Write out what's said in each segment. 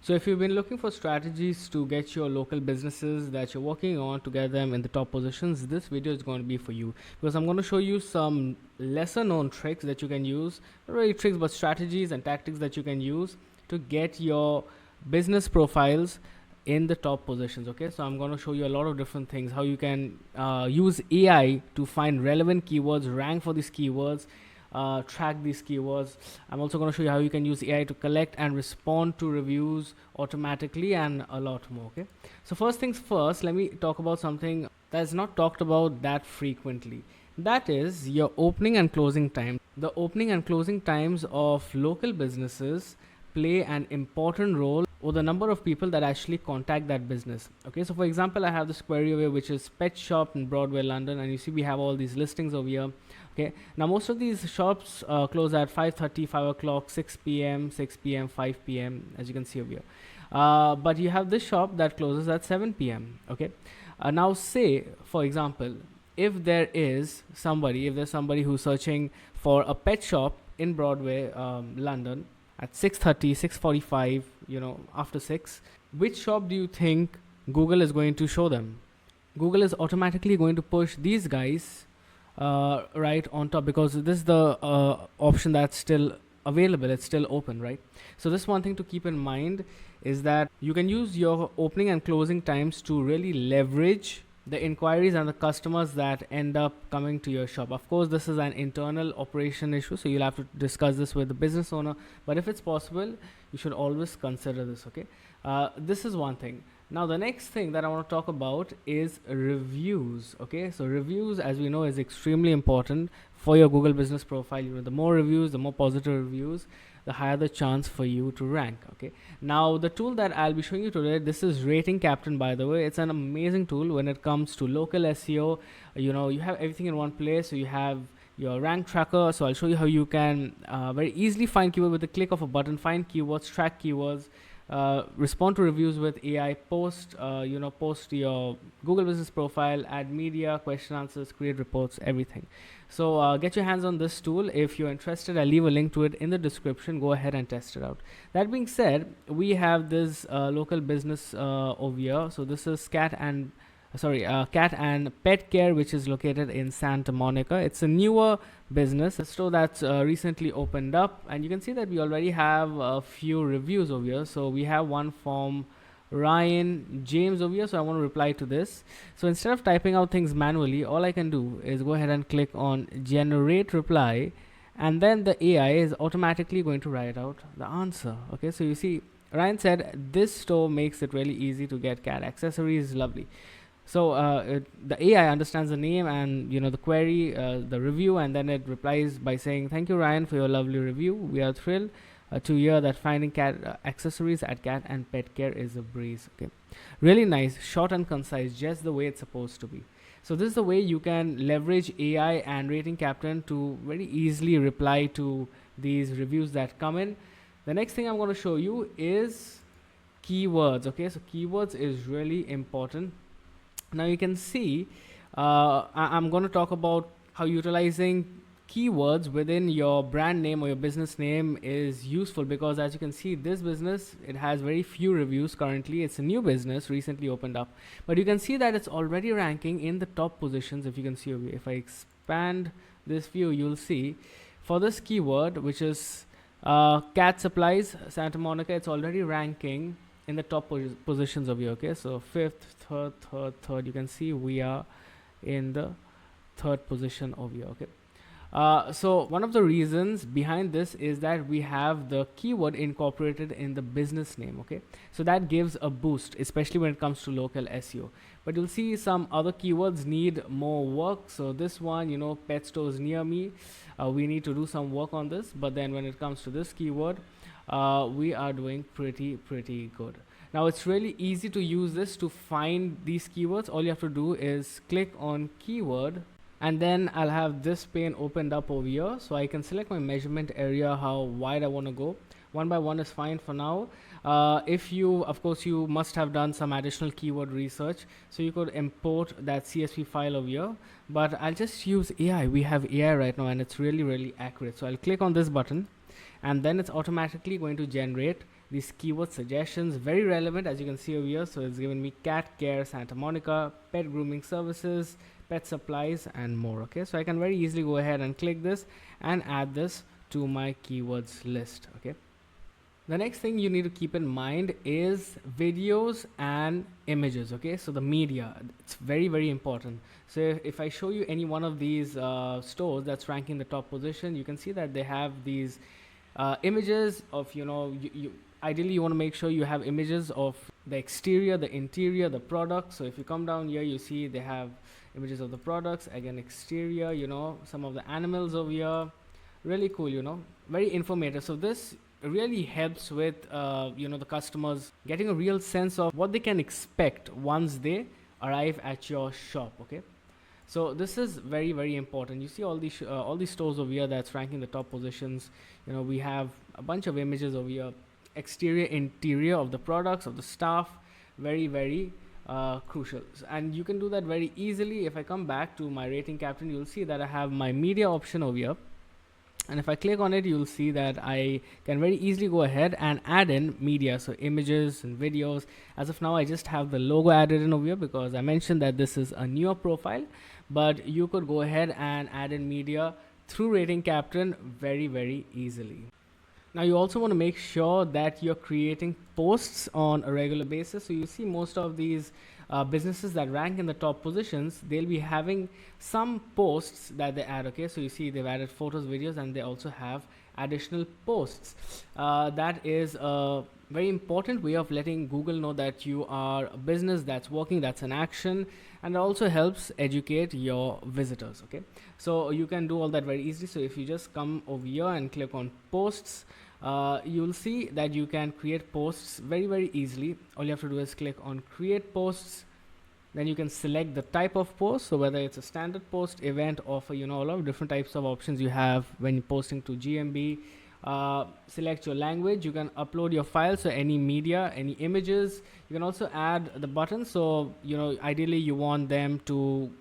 So if you've been looking for strategies to get your local businesses that you're working on to get them in the top positions, this video is going to be for you, because I'm going to show you some lesser known tricks that you can use, not really tricks but strategies and tactics that you can use to get your business profiles in the top positions. Okay, so I'm going to show you a lot of different things, how you can use AI to find relevant keywords, rank for these keywords, track these keywords. I'm also going to show you how you can use AI to collect and respond to reviews automatically, and a lot more. Okay, so first things first, let me talk about something that's not talked about that frequently. That is your opening and closing time. The opening and closing times of local businesses play an important role, or the number of people that actually contact that business. Okay, so for example, I have this query over here, which is pet shop in Broadway, London, and you see we have all these listings over here. Okay, now most of these shops close at 5:30, 5 o'clock, 6 p.m., 6 p.m., 5 p.m., as you can see over here. But you have this shop that closes at 7 p.m. Okay, now say, for example, if there's somebody who's searching for a pet shop in Broadway, London, at 6:30, 6:45, after 6, which shop do you think Google is going to show them? Google is automatically going to push these guys right on top, because this is the option that's still available, it's still open, right? So this one thing to keep in mind is that you can use your opening and closing times to really leverage the inquiries and the customers that end up coming to your shop. Of course, this is an internal operation issue, so you'll have to discuss this with the business owner, but if it's possible, you should always consider this. Okay, this is one thing. Now the next thing that I want to talk about is reviews. Okay, so reviews, as we know, is extremely important for your Google business profile. The more reviews, the more positive reviews, the higher the chance for you to rank. Okay, now the tool that I'll be showing you today, this is Rating Captain, by the way. It's an amazing tool when it comes to local SEO. You have everything in one place. So you have your rank tracker. So I'll show you how you can very easily find keyword with the click of a button, find keywords, track keywords, respond to reviews with AI, post your Google business profile, add media, question answers, create reports, everything. So get your hands on this tool. If you're interested, I'll leave a link to it in the description. Go ahead and test it out. That being said, we have this local business over here. So this is Cat and Pet Care, which is located in Santa Monica. It's a newer business, a store that's recently opened up, and you can see that we already have a few reviews over here. So we have one from Ryan James over here, so I want to reply to this. So instead of typing out things manually, all I can do is go ahead and click on generate reply, and then the AI is automatically going to write out the answer. Okay, so you see Ryan said this store makes it really easy to get cat accessories. Lovely. So the AI understands the name and the query, the review, and then it replies by saying, "Thank you, Ryan, for your lovely review. We are thrilled to hear that finding cat accessories at Cat and Pet Care is a breeze." Okay, really nice, short and concise, just the way it's supposed to be. So this is the way you can leverage AI and Rating Captain to very easily reply to these reviews that come in. The next thing I'm going to show you is keywords. Okay, so keywords is really important. Now you can see I'm going to talk about how utilizing keywords within your brand name or your business name is useful, because as you can see, this business, it has very few reviews currently. It's a new business, recently opened up, but you can see that it's already ranking in the top positions. If you can see over here, if I expand this view, you'll see for this keyword, which is cat supplies, Santa Monica, it's already ranking in the top positions of you. Okay, so fifth, third, you can see we are in the third position of you. Okay, so one of the reasons behind this is that we have the keyword incorporated in the business name. Okay, so that gives a boost, especially when it comes to local SEO. But you'll see some other keywords need more work. So this one, pet stores near me, we need to do some work on this. But then when it comes to this keyword, we are doing pretty good. Now it's really easy to use this to find these keywords. All you have to do is click on keyword, and then I'll have this pane opened up over here, so I can select my measurement area, how wide I want to go. One by one is fine for now. If you, of course, you must have done some additional keyword research, so you could import that CSV file over here, but I'll just use AI. We have AI right now, and it's really accurate. So I'll click on this button, and then it's automatically going to generate these keyword suggestions, very relevant as you can see over here. So it's given me cat care, Santa Monica, pet grooming services, pet supplies, and more. Okay, so I can very easily go ahead and click this and add this to my keywords list. Okay, the next thing you need to keep in mind is videos and images. Okay, so the media, it's very, very important. So if I show you any one of these stores that's ranking the top position, you can see that they have these images of, you ideally you want to make sure you have images of the exterior, the interior, the product. So if you come down here, you see they have images of the products, again exterior, some of the animals over here. Really cool, very informative. So this really helps with the customers getting a real sense of what they can expect once they arrive at your shop. Okay, so this is very, very important. You see all these stores over here that's ranking the top positions. We have a bunch of images over here, exterior, interior of the products, of the staff. Very, very crucial, and you can do that very easily. If I come back to my rating captain, you'll see that I have my media option over here, and if I click on it, you'll see that I can very easily go ahead and add in media, so images and videos. As of now, I just have the logo added in over here because I mentioned that this is a newer profile, but you could go ahead and add in media through rating captain very, very easily. Now you also want to make sure that you're creating posts on a regular basis. So you see most of these businesses that rank in the top positions, they'll be having some posts that they add. Okay, so you see they've added photos, videos, and they also have additional posts. That is a very important way of letting Google know that you are a business that's working, that's an action, and also helps educate your visitors. Okay, so you can do all that very easily. So if you just come over here and click on posts, you'll see that you can create posts very, very easily. All you have to do is click on create posts, then you can select the type of post. So whether it's a standard post, event, offer, a lot of different types of options you have when you're posting to GMB. Select your language. You can upload your files, so any media, any images. You can also add the buttons. So ideally you want them to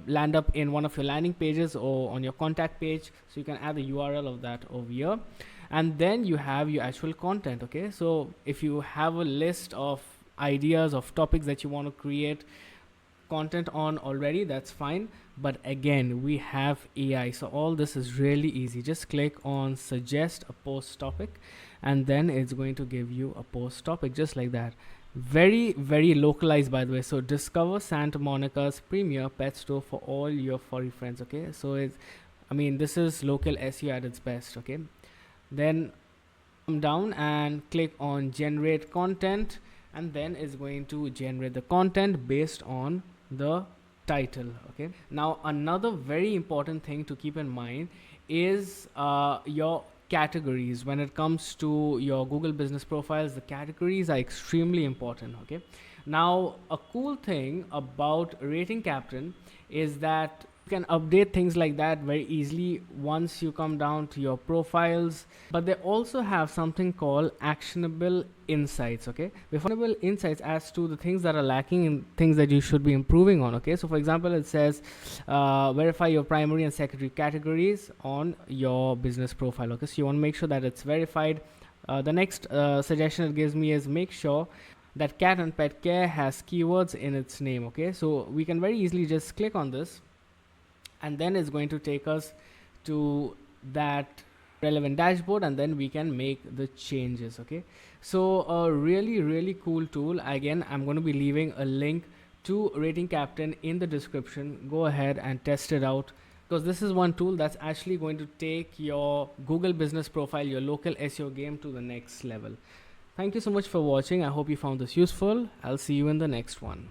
land up in one of your landing pages or on your contact page, so you can add the URL of that over here. And then you have your actual content. Okay, so if you have a list of ideas of topics that you want to create content on already, that's fine, but again we have AI, so all this is really easy. Just click on suggest a post topic, and then it's going to give you a post topic just like that. Very, very localized, by the way. So discover Santa Monica's premier pet store for all your furry friends. Okay, so this is local SEO at its best. Okay, then come down and click on generate content, and then it's going to generate the content based on the title. Okay, now another very important thing to keep in mind is your categories. When it comes to your Google business profiles, the categories are extremely important. Okay, now a cool thing about rating captain is that you can update things like that very easily once you come down to your profiles. But they also have something called actionable insights. Okay, actionable insights as to the things that are lacking and things that you should be improving on. Okay, so for example, it says verify your primary and secondary categories on your business profile. Okay, so you want to make sure that it's verified. The next suggestion it gives me is make sure that cat and pet care has keywords in its name. Okay, so we can very easily just click on this, and then it's going to take us to that relevant dashboard, and then we can make the changes. Okay, so a really, really cool tool. Again, I'm going to be leaving a link to rating captain in the description. Go ahead and test it out, because this is one tool that's actually going to take your Google business profile, your local SEO game to the next level. Thank you so much for watching. I hope you found this useful. I'll see you in the next one.